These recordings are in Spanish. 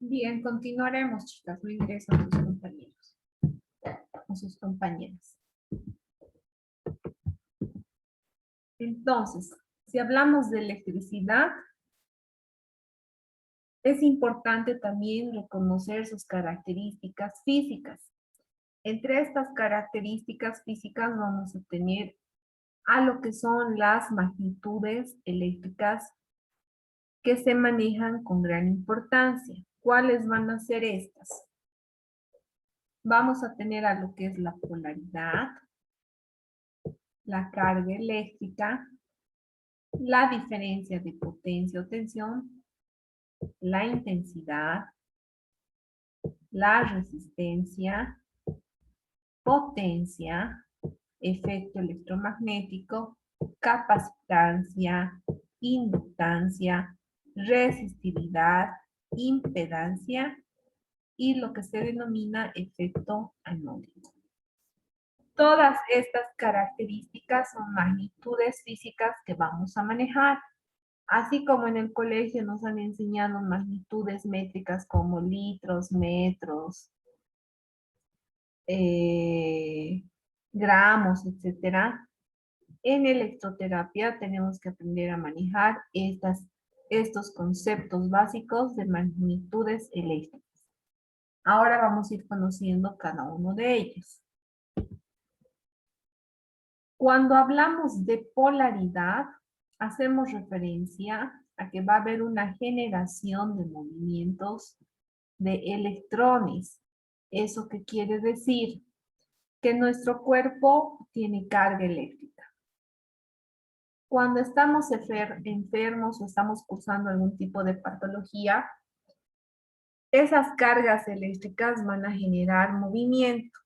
Bien, continuaremos, chicas. No ingresan sus compañeros o sus compañeras. Entonces, si hablamos de electricidad, es importante también reconocer sus características físicas. Entre estas características físicas vamos a tener a lo que son las magnitudes eléctricas que se manejan con gran importancia. ¿Cuáles van a ser estas? Vamos a tener a lo que es la polaridad, la carga eléctrica, la diferencia de potencia o tensión, la intensidad, la resistencia, potencia, efecto electromagnético, capacitancia, inductancia, resistividad, impedancia y lo que se denomina efecto anódico. Todas estas características son magnitudes físicas que vamos a manejar. Así como en el colegio nos han enseñado magnitudes métricas como litros, metros, gramos, etcétera. En electroterapia tenemos que aprender a manejar estos conceptos básicos de magnitudes eléctricas. Ahora vamos a ir conociendo cada uno de ellos. Cuando hablamos de polaridad, hacemos referencia a que va a haber una generación de movimientos de electrones. ¿Eso qué quiere decir? Que nuestro cuerpo tiene carga eléctrica. Cuando estamos enfermos o estamos cursando algún tipo de patología, esas cargas eléctricas van a generar movimiento.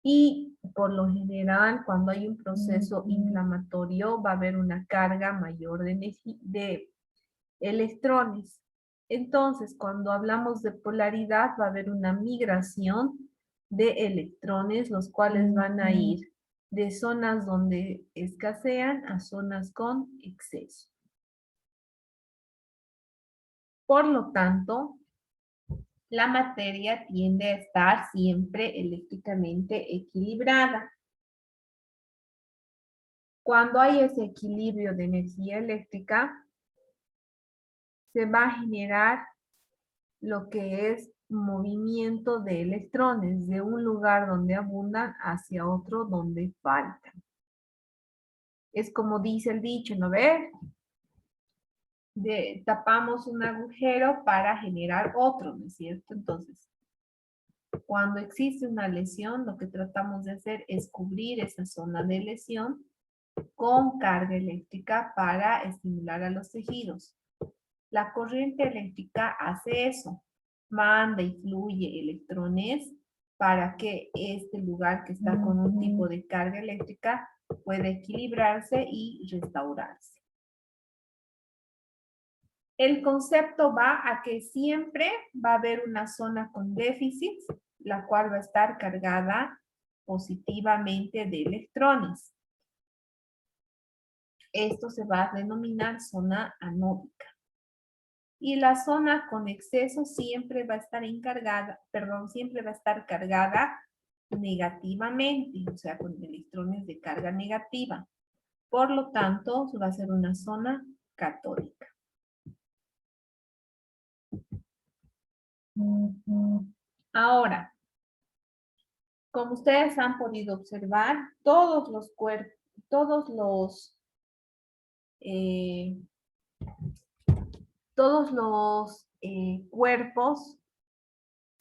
Y por lo general, cuando hay un proceso inflamatorio, va a haber una carga mayor de electrones. Entonces, cuando hablamos de polaridad, va a haber una migración de electrones, los cuales van a ir de zonas donde escasean a zonas con exceso. Por lo tanto, la materia tiende a estar siempre eléctricamente equilibrada. Cuando hay ese equilibrio de energía eléctrica, se va a generar lo que es movimiento de electrones de un lugar donde abundan hacia otro donde faltan. Es como dice el dicho, ¿no ve? Tapamos un agujero para generar otro, ¿no es cierto? Entonces, cuando existe una lesión, lo que tratamos de hacer es cubrir esa zona de lesión con carga eléctrica para estimular a los tejidos. La corriente eléctrica hace eso, manda y fluye electrones para que este lugar que está con un tipo de carga eléctrica pueda equilibrarse y restaurarse. El concepto va a que siempre va a haber una zona con déficit, la cual va a estar cargada positivamente de electrones. Esto se va a denominar zona anódica. Y la zona con exceso siempre va a estar siempre va a estar cargada negativamente, o sea, con electrones de carga negativa. Por lo tanto, va a ser una zona catódica. Ahora, como ustedes han podido observar, todos los cuerpos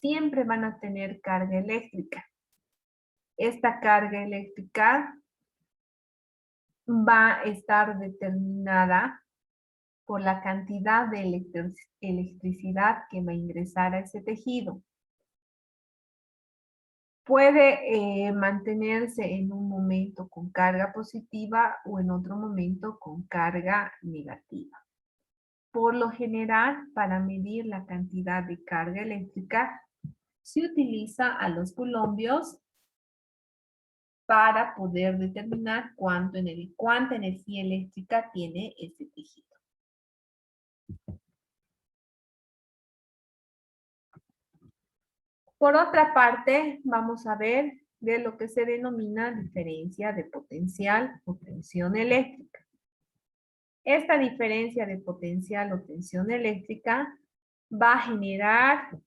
siempre van a tener carga eléctrica. Esta carga eléctrica va a estar determinada por la cantidad de electricidad que va a ingresar a ese tejido. Puede mantenerse en un momento con carga positiva o en otro momento con carga negativa. Por lo general, para medir la cantidad de carga eléctrica, se utiliza a los coulombios para poder determinar cuánta energía eléctrica tiene ese tejido. Por otra parte, vamos a ver de lo que se denomina diferencia de potencial o tensión eléctrica. Esta diferencia de potencial o tensión eléctrica va a generar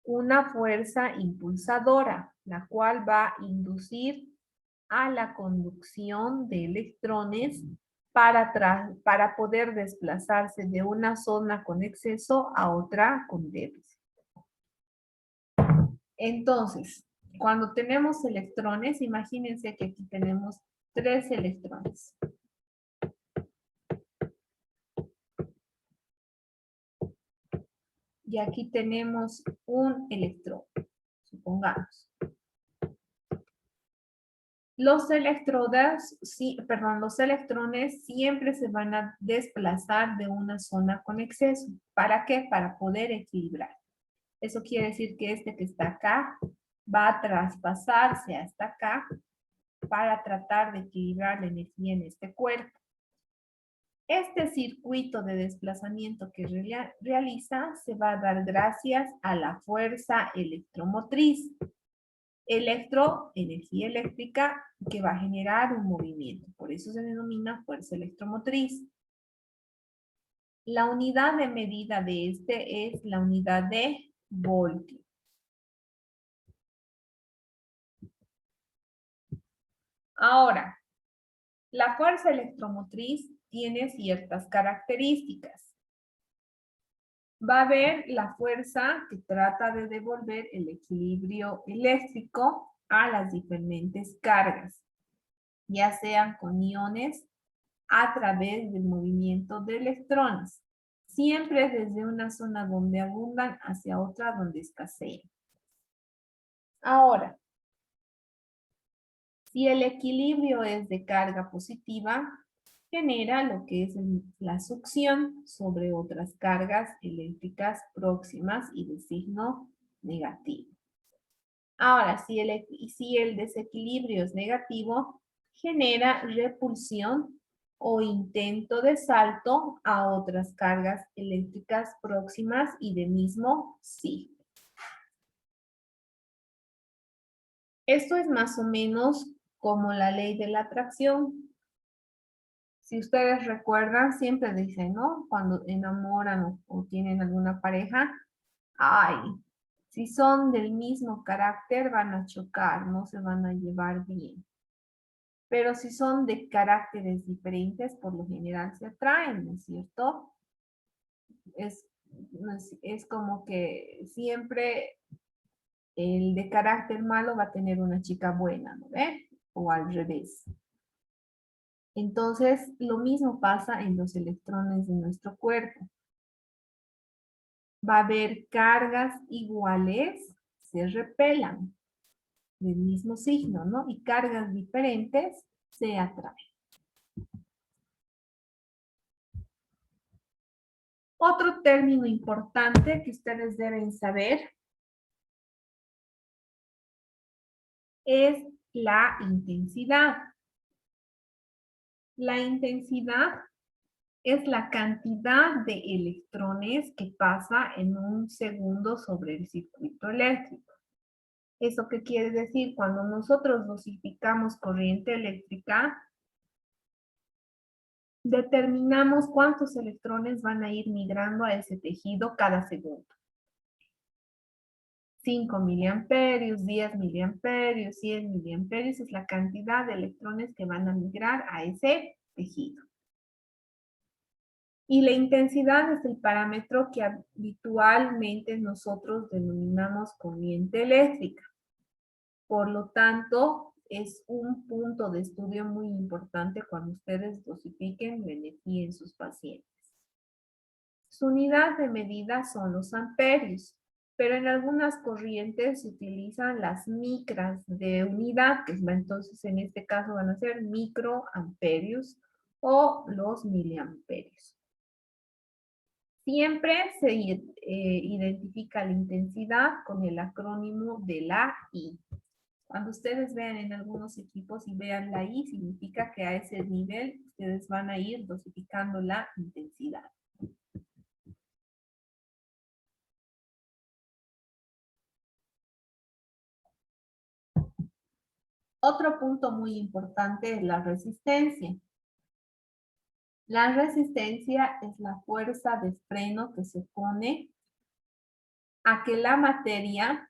una fuerza impulsadora, la cual va a inducir a la conducción de electrones para poder desplazarse de una zona con exceso a otra con déficit. Entonces, cuando tenemos electrones, imagínense que aquí tenemos 3 electrones. Y aquí tenemos un electrón, supongamos. Los electrones siempre se van a desplazar de una zona con exceso. ¿Para qué? Para poder equilibrar. Eso quiere decir que este que está acá va a traspasarse hasta acá para tratar de equilibrar la energía en este cuerpo. Este circuito de desplazamiento que realiza se va a dar gracias a la fuerza electromotriz. Energía eléctrica que va a generar un movimiento. Por eso se denomina fuerza electromotriz. La unidad de medida de este es la unidad de voltio. Ahora, la fuerza electromotriz tiene ciertas características. Va a haber la fuerza que trata de devolver el equilibrio eléctrico a las diferentes cargas, ya sean con iones a través del movimiento de electrones, siempre desde una zona donde abundan hacia otra donde escasean. Ahora, si el equilibrio es de carga positiva, genera lo que es la succión sobre otras cargas eléctricas próximas y de signo negativo. Ahora, si el desequilibrio es negativo, genera repulsión o intento de salto a otras cargas eléctricas próximas y de mismo signo. Esto es más o menos como la ley de la atracción. Si ustedes recuerdan, siempre dicen, ¿no? Cuando enamoran o tienen alguna pareja, ay, si son del mismo carácter van a chocar, no se van a llevar bien. Pero si son de caracteres diferentes, por lo general se atraen, ¿no es cierto? Es como que siempre el de carácter malo va a tener una chica buena, ¿no ve? O al revés. Entonces, lo mismo pasa en los electrones de nuestro cuerpo. Va a haber cargas iguales, se repelan del mismo signo, ¿no? Y cargas diferentes se atraen. Otro término importante que ustedes deben saber es la intensidad. La intensidad es la cantidad de electrones que pasa en un segundo sobre el circuito eléctrico. ¿Eso qué quiere decir? Cuando nosotros dosificamos corriente eléctrica, determinamos cuántos electrones van a ir migrando a ese tejido cada segundo. 5 miliamperios, 10 miliamperios, 100 miliamperios es la cantidad de electrones que van a migrar a ese tejido. Y la intensidad es el parámetro que habitualmente nosotros denominamos corriente eléctrica. Por lo tanto, es un punto de estudio muy importante cuando ustedes dosifiquen la energía en sus pacientes. Su unidad de medida son los amperios, pero en algunas corrientes se utilizan las micras de unidad, que entonces en este caso van a ser microamperios o los miliamperios. Siempre se identifica la intensidad con el acrónimo de la I. Cuando ustedes vean en algunos equipos y vean la I, significa que a ese nivel ustedes van a ir dosificando la intensidad. Otro punto muy importante es la resistencia. La resistencia es la fuerza de freno que se opone a que la materia,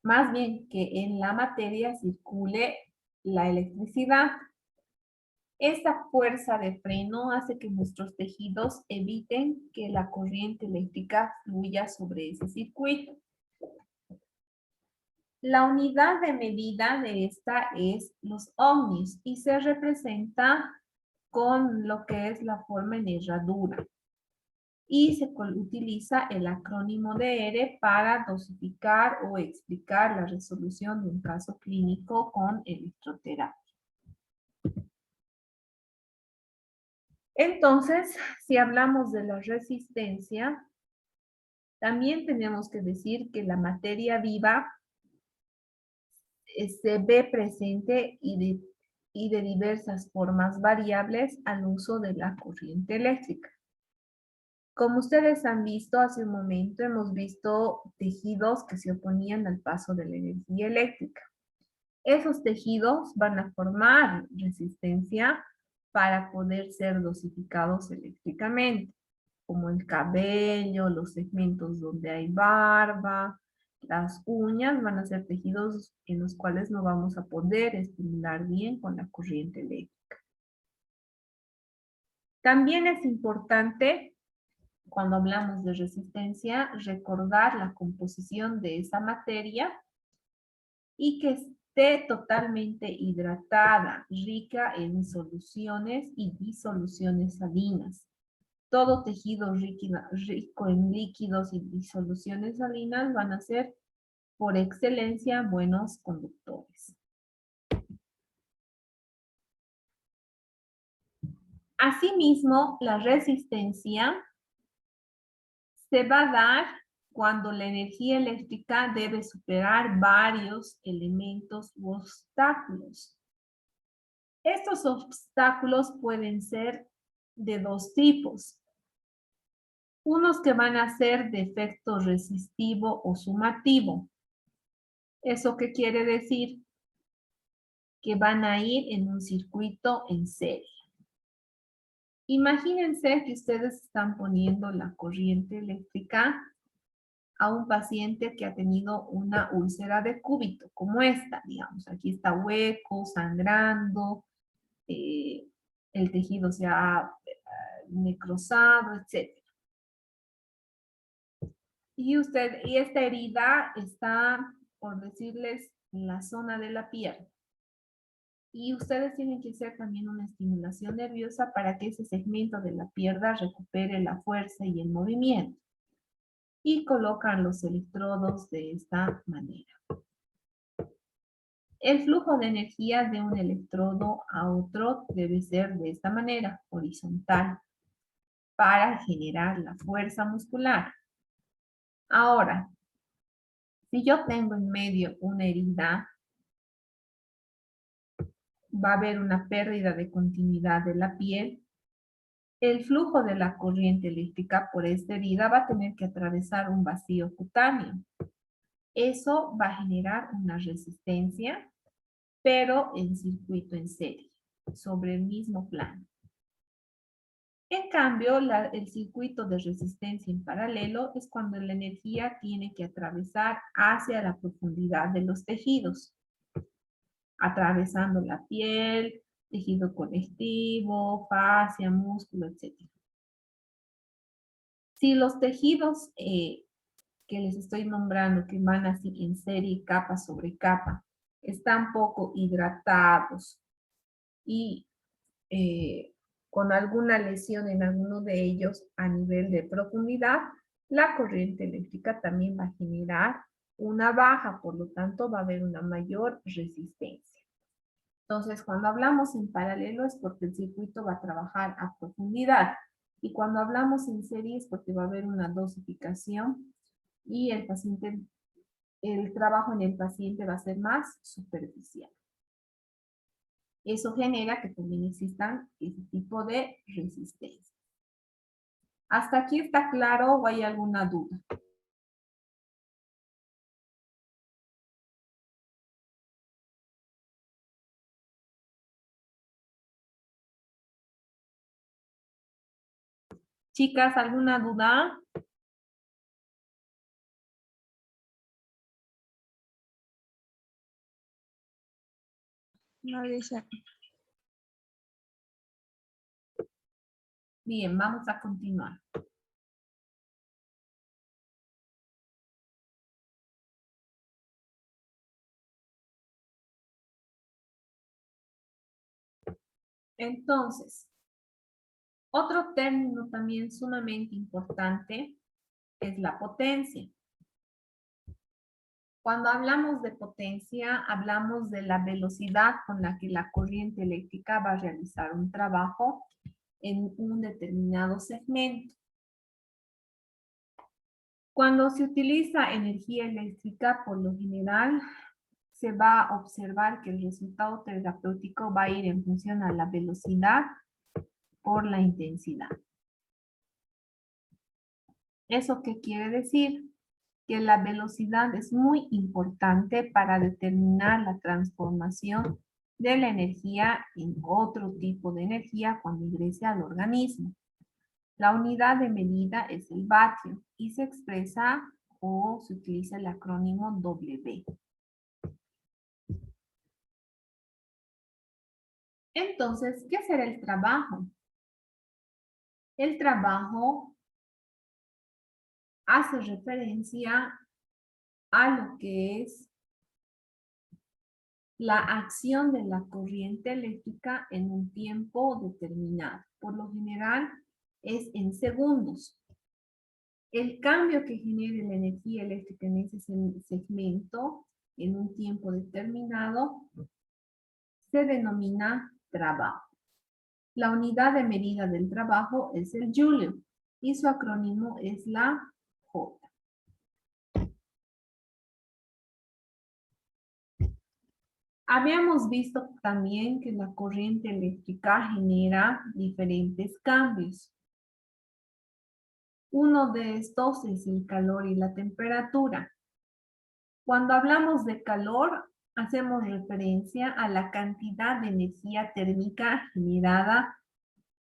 más bien que en la materia circule la electricidad. Esta fuerza de freno hace que nuestros tejidos eviten que la corriente eléctrica fluya sobre ese circuito. La unidad de medida de esta es los ohmios y se representa con lo que es la forma en herradura. Y se utiliza el acrónimo de R para dosificar o explicar la resolución de un caso clínico con electroterapia. Entonces, si hablamos de la resistencia, también tenemos que decir que la materia viva se ve presente y de diversas formas variables al uso de la corriente eléctrica. Como ustedes han visto hace un momento, hemos visto tejidos que se oponían al paso de la energía eléctrica. Esos tejidos van a formar resistencia para poder ser dosificados eléctricamente, como el cabello, los segmentos donde hay barba, las uñas van a ser tejidos en los cuales no vamos a poder estimular bien con la corriente eléctrica. También es importante, cuando hablamos de resistencia, recordar la composición de esa materia y que esté totalmente hidratada, rica en soluciones y disoluciones salinas. Todo tejido rico en líquidos y disoluciones salinas van a ser por excelencia buenos conductores. Asimismo, la resistencia se va a dar cuando la energía eléctrica debe superar varios elementos u obstáculos. Estos obstáculos pueden ser de dos tipos. Unos que van a ser de efecto resistivo o sumativo. ¿Eso qué quiere decir? Que van a ir en un circuito en serie. Imagínense que ustedes están poniendo la corriente eléctrica a un paciente que ha tenido una úlcera de cúbito, como esta, digamos. Aquí está hueco, sangrando, el tejido se ha necrosado, etc. Y esta herida está, por decirles, en la zona de la pierna. Y ustedes tienen que hacer también una estimulación nerviosa para que ese segmento de la pierna recupere la fuerza y el movimiento. Y colocan los electrodos de esta manera. El flujo de energía de un electrodo a otro debe ser de esta manera, horizontal, para generar la fuerza muscular. Ahora, si yo tengo en medio una herida, va a haber una pérdida de continuidad de la piel. El flujo de la corriente eléctrica por esta herida va a tener que atravesar un vacío cutáneo. Eso va a generar una resistencia, pero en circuito en serie, sobre el mismo plano. En cambio, el circuito de resistencia en paralelo es cuando la energía tiene que atravesar hacia la profundidad de los tejidos, atravesando la piel, tejido conectivo, fascia, músculo, etc. Si los tejidos que les estoy nombrando, que van así en serie, capa sobre capa, están poco hidratados y con alguna lesión en alguno de ellos a nivel de profundidad, la corriente eléctrica también va a generar una baja, por lo tanto va a haber una mayor resistencia. Entonces, cuando hablamos en paralelo es porque el circuito va a trabajar a profundidad. Y cuando hablamos en serie es porque va a haber una dosificación y el trabajo en el paciente va a ser más superficial. Eso genera que también existan ese tipo de resistencia. ¿Hasta aquí está claro o hay alguna duda? Chicas, ¿alguna duda? No dice. Bien, vamos a continuar. Entonces, otro término también sumamente importante es la potencia. Cuando hablamos de potencia, hablamos de la velocidad con la que la corriente eléctrica va a realizar un trabajo en un determinado segmento. Cuando se utiliza energía eléctrica, por lo general, se va a observar que el resultado terapéutico va a ir en función a la velocidad por la intensidad. ¿Eso qué quiere decir? Que la velocidad es muy importante para determinar la transformación de la energía en otro tipo de energía cuando ingrese al organismo. La unidad de medida es el vatio y se expresa o se utiliza el acrónimo W. Entonces, ¿qué será el trabajo? El trabajo hace referencia a lo que es la acción de la corriente eléctrica en un tiempo determinado. Por lo general es en segundos. El cambio que genere la energía eléctrica en ese segmento en un tiempo determinado se denomina trabajo. La unidad de medida del trabajo es el joule y su acrónimo es la J. Habíamos visto también que la corriente eléctrica genera diferentes cambios. Uno de estos es el calor y la temperatura. Cuando hablamos de calor, hacemos referencia a la cantidad de energía térmica generada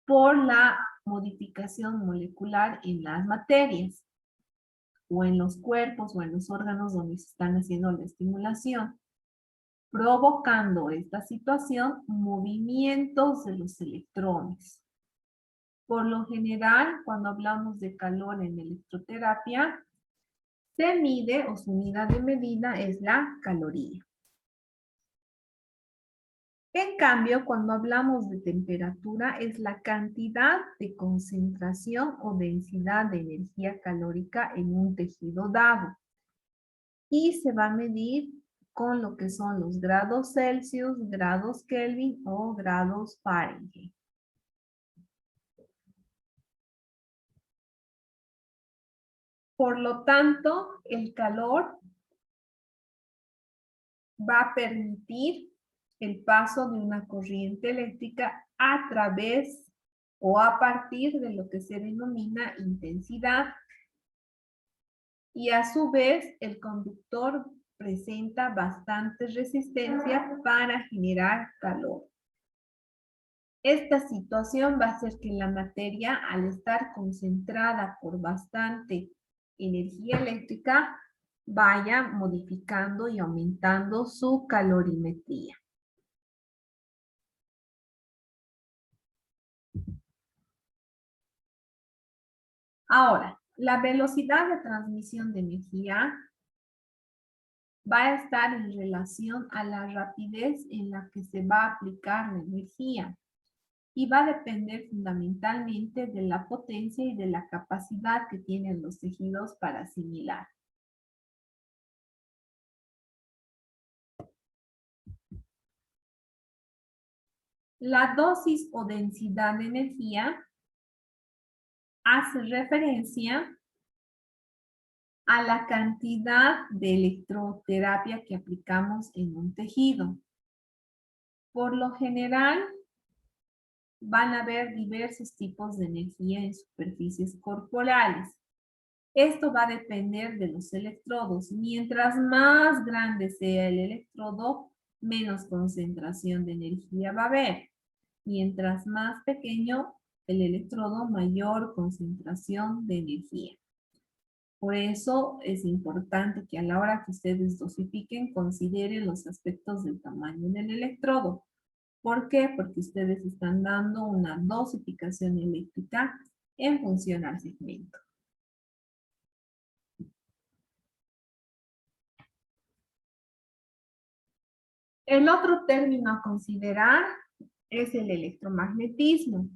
por la modificación molecular en las materias, o en los cuerpos, o en los órganos donde se están haciendo la estimulación, provocando esta situación movimientos de los electrones. Por lo general, cuando hablamos de calor en electroterapia, se mide o su unidad de medida es la caloría. En cambio, cuando hablamos de temperatura, es la cantidad de concentración o densidad de energía calórica en un tejido dado. Y se va a medir con lo que son los grados Celsius, grados Kelvin o grados Fahrenheit. Por lo tanto, el calor va a permitir el paso de una corriente eléctrica a través o a partir de lo que se denomina intensidad. Y a su vez, el conductor presenta bastante resistencia para generar calor. Esta situación va a hacer que la materia, al estar concentrada por bastante energía eléctrica, vaya modificando y aumentando su calorimetría. Ahora, la velocidad de transmisión de energía va a estar en relación a la rapidez en la que se va a aplicar la energía y va a depender fundamentalmente de la potencia y de la capacidad que tienen los tejidos para asimilar. La dosis o densidad de energía hace referencia a la cantidad de electroterapia que aplicamos en un tejido. Por lo general, van a haber diversos tipos de energía en superficies corporales. Esto va a depender de los electrodos. Mientras más grande sea el electrodo, menos concentración de energía va a haber. Mientras más pequeño, el electrodo, mayor concentración de energía. Por eso es importante que a la hora que ustedes dosifiquen, consideren los aspectos del tamaño del electrodo. ¿Por qué? Porque ustedes están dando una dosificación eléctrica en función al segmento. El otro término a considerar es el electromagnetismo,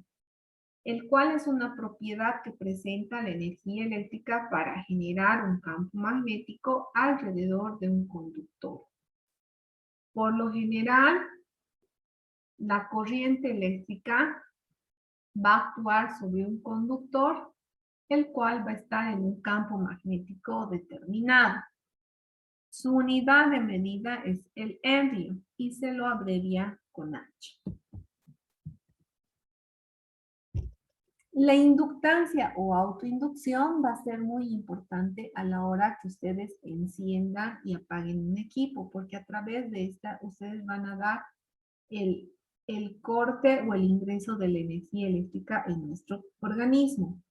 el cual es una propiedad que presenta la energía eléctrica para generar un campo magnético alrededor de un conductor. Por lo general, la corriente eléctrica va a actuar sobre un conductor, el cual va a estar en un campo magnético determinado. Su unidad de medida es el ampere y se lo abrevia con H. La inductancia o autoinducción va a ser muy importante a la hora que ustedes enciendan y apaguen un equipo, porque a través de esta ustedes van a dar el corte o el ingreso de la energía eléctrica en nuestro organismo.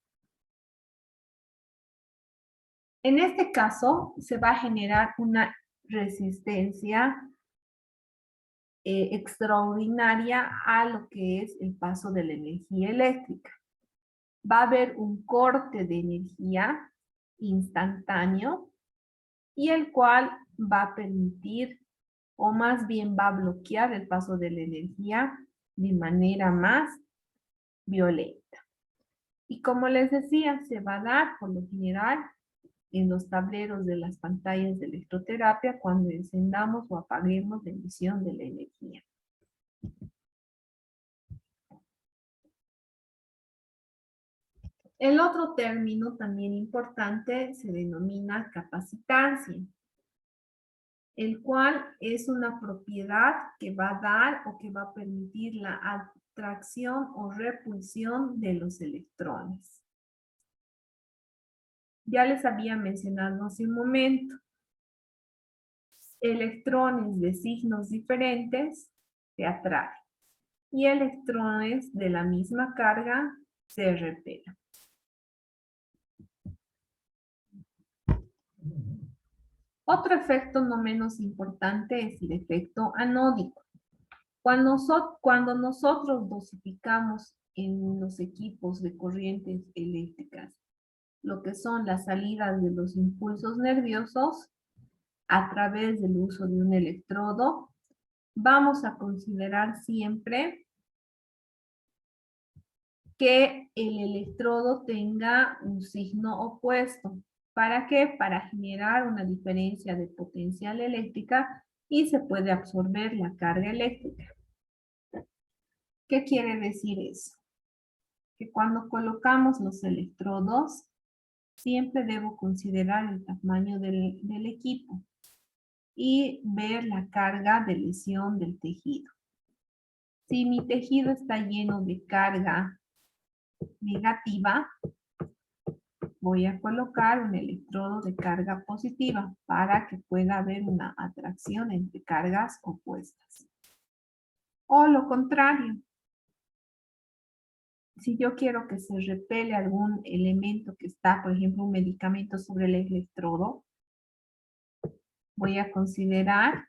En este caso, se va a generar una resistencia extraordinaria a lo que es el paso de la energía eléctrica. Va a haber un corte de energía instantáneo y el cual va a permitir, o más bien va a bloquear el paso de la energía de manera más violenta. Y como les decía, se va a dar por lo general en los tableros de las pantallas de electroterapia cuando encendamos o apaguemos la emisión de la energía. El otro término también importante se denomina capacitancia, el cual es una propiedad que va a dar o que va a permitir la atracción o repulsión de los electrones. Ya les había mencionado hace un momento, electrones de signos diferentes se atraen y electrones de la misma carga se repelen. Otro efecto no menos importante es el efecto anódico. Cuando nosotros dosificamos en los equipos de corrientes eléctricas lo que son las salidas de los impulsos nerviosos a través del uso de un electrodo, vamos a considerar siempre que el electrodo tenga un signo opuesto. ¿Para qué? Para generar una diferencia de potencial eléctrica y se puede absorber la carga eléctrica. ¿Qué quiere decir eso? Que cuando colocamos los electrodos, siempre debo considerar el tamaño del equipo y ver la carga de lesión del tejido. Si mi tejido está lleno de carga negativa, voy a colocar un electrodo de carga positiva para que pueda haber una atracción entre cargas opuestas. O lo contrario, si yo quiero que se repele algún elemento que está, por ejemplo, un medicamento sobre el electrodo, voy a considerar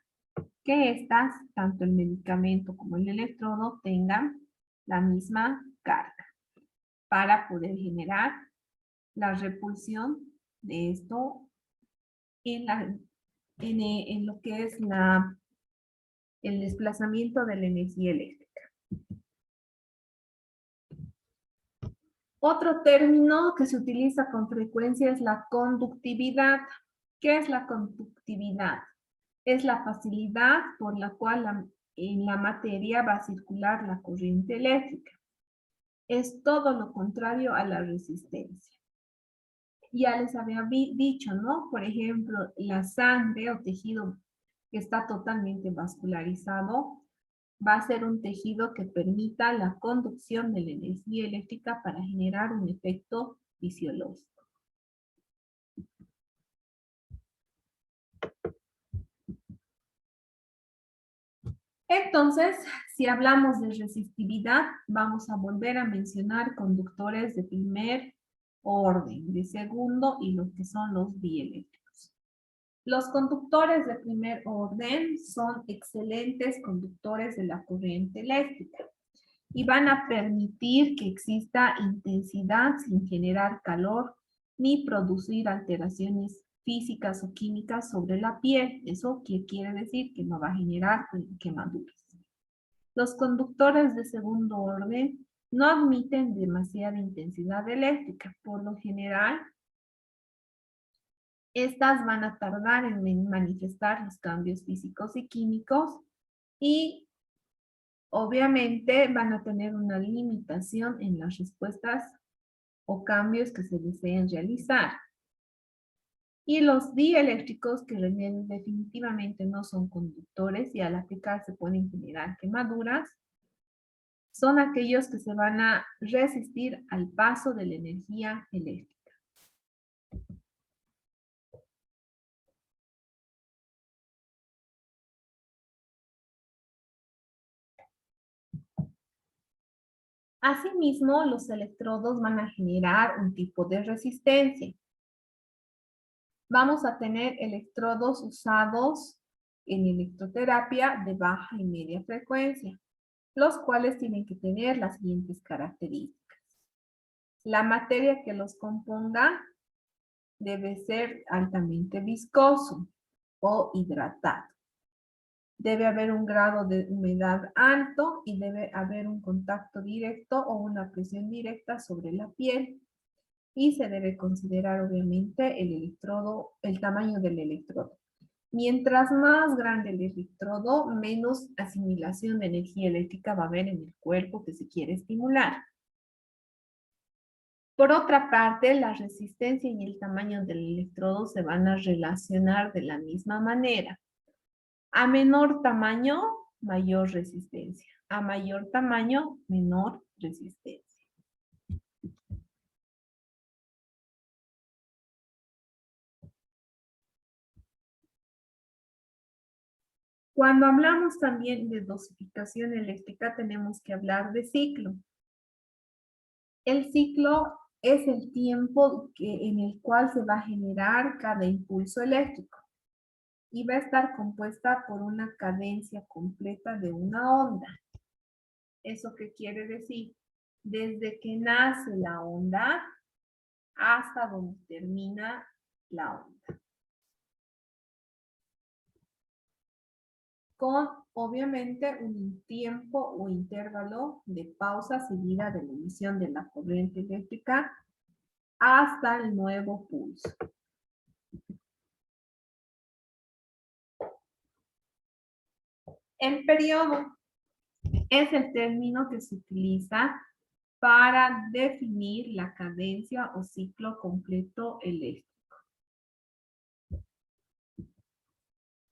que estas, tanto el medicamento como el electrodo, tengan la misma carga para poder generar la repulsión de esto en lo que es el desplazamiento de la energía eléctrica. Otro término que se utiliza con frecuencia es la conductividad. ¿Qué es la conductividad? Es la facilidad por la cual en la materia va a circular la corriente eléctrica. Es todo lo contrario a la resistencia. Ya les había dicho, ¿no? Por ejemplo, la sangre o tejido que está totalmente vascularizado va a ser un tejido que permita la conducción de la energía eléctrica para generar un efecto fisiológico. Entonces, si hablamos de resistividad, vamos a volver a mencionar conductores de primer orden, de segundo y lo que son los dieléctricos. Los conductores de primer orden son excelentes conductores de la corriente eléctrica y van a permitir que exista intensidad sin generar calor ni producir alteraciones físicas o químicas sobre la piel. Eso quiere decir que no va a generar quemaduras. Los conductores de segundo orden no admiten demasiada intensidad eléctrica. Por lo general, estas van a tardar en manifestar los cambios físicos y químicos y obviamente van a tener una limitación en las respuestas o cambios que se deseen realizar. Y los dieléctricos, que definitivamente no son conductores y al aplicarse pueden generar quemaduras, son aquellos que se van a resistir al paso de la energía eléctrica. Asimismo, los electrodos van a generar un tipo de resistencia. Vamos a tener electrodos usados en electroterapia de baja y media frecuencia, los cuales tienen que tener las siguientes características. La materia que los componga debe ser altamente viscoso o hidratado. Debe haber un grado de humedad alto y debe haber un contacto directo o una presión directa sobre la piel. Y se debe considerar obviamente el electrodo, el tamaño del electrodo. Mientras más grande el electrodo, menos asimilación de energía eléctrica va a haber en el cuerpo que se quiere estimular. Por otra parte, la resistencia y el tamaño del electrodo se van a relacionar de la misma manera. A menor tamaño, mayor resistencia. A mayor tamaño, menor resistencia. Cuando hablamos también de dosificación eléctrica, tenemos que hablar de ciclo. El ciclo es el tiempo en el cual se va a generar cada impulso eléctrico y va a estar compuesta por una cadencia completa de una onda. ¿Eso qué quiere decir? Desde que nace la onda hasta donde termina la onda. Con obviamente un tiempo o intervalo de pausa seguida de la emisión de la corriente eléctrica hasta el nuevo pulso. El periodo es el término que se utiliza para definir la cadencia o ciclo completo eléctrico.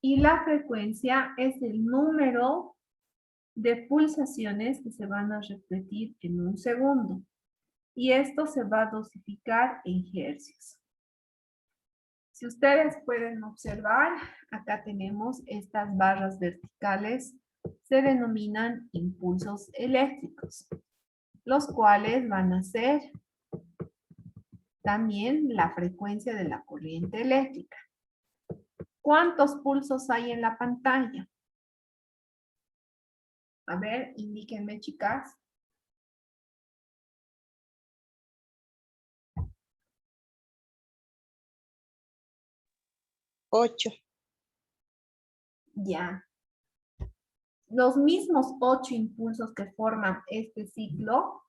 Y la frecuencia es el número de pulsaciones que se van a repetir en un segundo. Y esto se va a dosificar en hercios. Si ustedes pueden observar, acá tenemos estas barras verticales, se denominan impulsos eléctricos, los cuales van a ser también la frecuencia de la corriente eléctrica. ¿Cuántos pulsos hay en la pantalla? A ver, indíquenme, chicas. 8. Ya. Los mismos 8 impulsos que forman este ciclo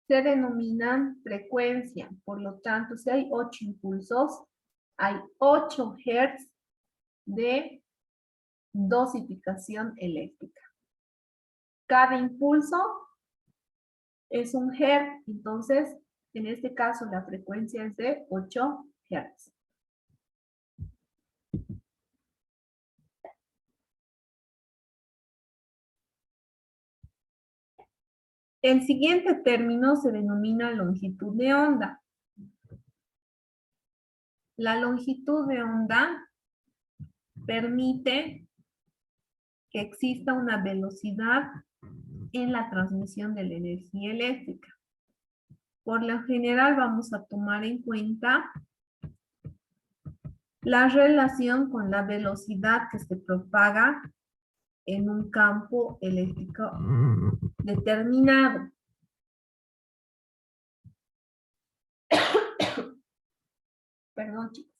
se denominan frecuencia. Por lo tanto, si hay 8 impulsos, hay 8 Hz de dosificación eléctrica. Cada impulso es un Hz, entonces, en este caso, la frecuencia es de 8 Hz. El siguiente término se denomina longitud de onda. La longitud de onda permite que exista una velocidad en la transmisión de la energía eléctrica. Por lo general vamos a tomar en cuenta la relación con la velocidad que se propaga en un campo eléctrico determinado. Perdón, chicos.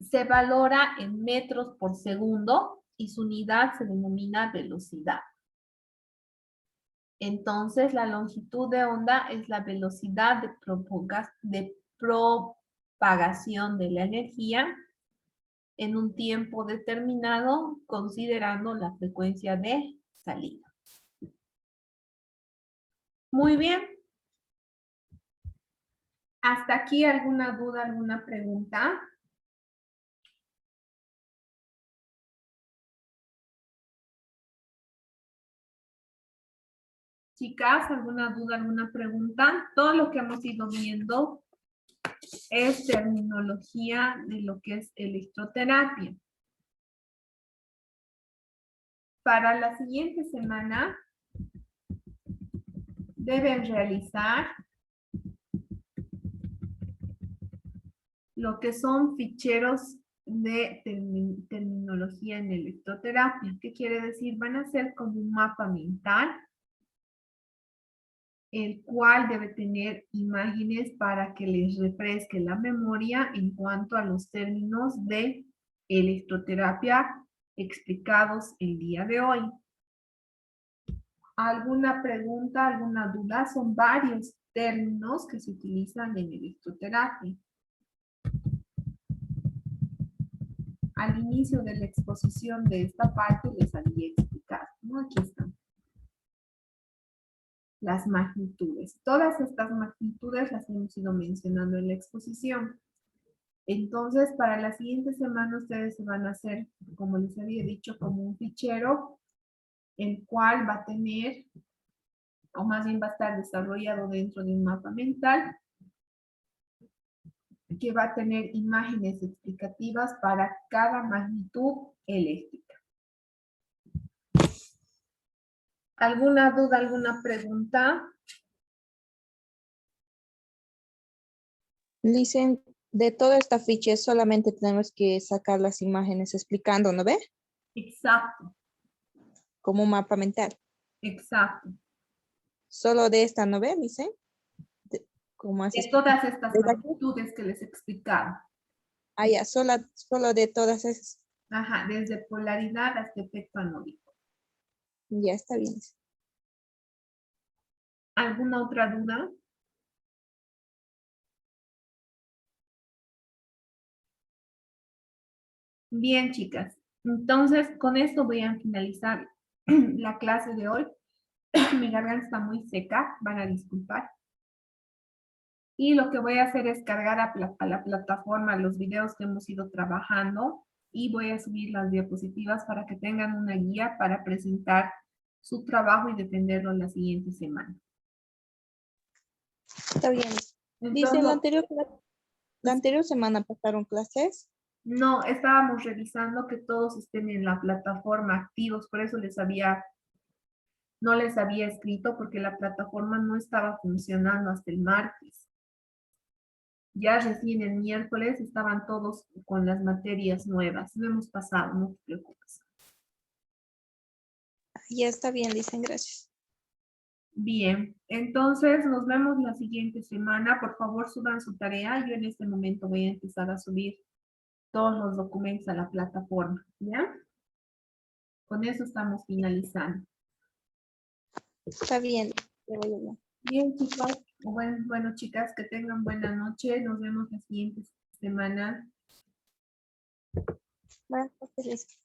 Se valora en metros por segundo y su unidad se denomina velocidad. Entonces, la longitud de onda es la velocidad de propagación de la energía en un tiempo determinado, considerando la frecuencia de salida. Muy bien. ¿Hasta aquí alguna duda, alguna pregunta? Chicas, ¿alguna duda, alguna pregunta? Todo lo que hemos ido viendo es terminología de lo que es electroterapia. Para la siguiente semana deben realizar lo que son ficheros de terminología en electroterapia. ¿Qué quiere decir? Van a ser como un mapa mental, el cual debe tener imágenes para que les refresque la memoria en cuanto a los términos de electroterapia explicados el día de hoy. ¿Alguna pregunta, alguna duda? Son varios términos que se utilizan en electroterapia. Al inicio de la exposición de esta parte les había explicado, ¿no? Aquí están. Las magnitudes. Todas estas magnitudes las hemos ido mencionando en la exposición. Entonces, para la siguiente semana ustedes se van a hacer, como les había dicho, como un fichero, el cual va a tener, o más bien va a estar desarrollado dentro de un mapa mental, que va a tener imágenes explicativas para cada magnitud eléctrica. ¿Alguna duda, alguna pregunta? Dicen, de toda esta ficha solamente tenemos que sacar las imágenes explicando, ¿no ve? Exacto, Como un mapa mental. exacto. Solo de esta, ¿no ve? Dicen. ¿Cómo De haces? todas estas ¿Desde aquí? magnitudes que les he explicado. Ah, ya, solo de todas esas. Ajá, desde polaridad hasta efecto anódico. Ya está bien. ¿Alguna otra duda? Bien, chicas. Entonces, con esto voy a finalizar la clase de hoy. Mi garganta está muy seca, van a disculpar. Y lo que voy a hacer es cargar a la plataforma los videos que hemos ido trabajando y voy a subir las diapositivas para que tengan una guía para presentar su trabajo y defenderlo la siguiente semana. Está bien. Dice, Entonces, la anterior semana pasaron clases. no, estábamos revisando que todos estén en la plataforma activos, por eso no les había escrito porque la plataforma no estaba funcionando hasta el martes. Ya recién el miércoles estaban todos con las materias nuevas. No hemos pasado, no te preocupes. Ya está bien, dicen, gracias. Bien, entonces nos vemos la siguiente semana. Por favor, suban su tarea. Yo en este momento voy a empezar a subir todos los documentos a la plataforma, ¿ya? Con eso estamos finalizando. Está bien. Ya voy a ver. Bien, chicos. Bueno, chicas, que tengan buena noche. Nos vemos la siguiente semana. Buenas noches.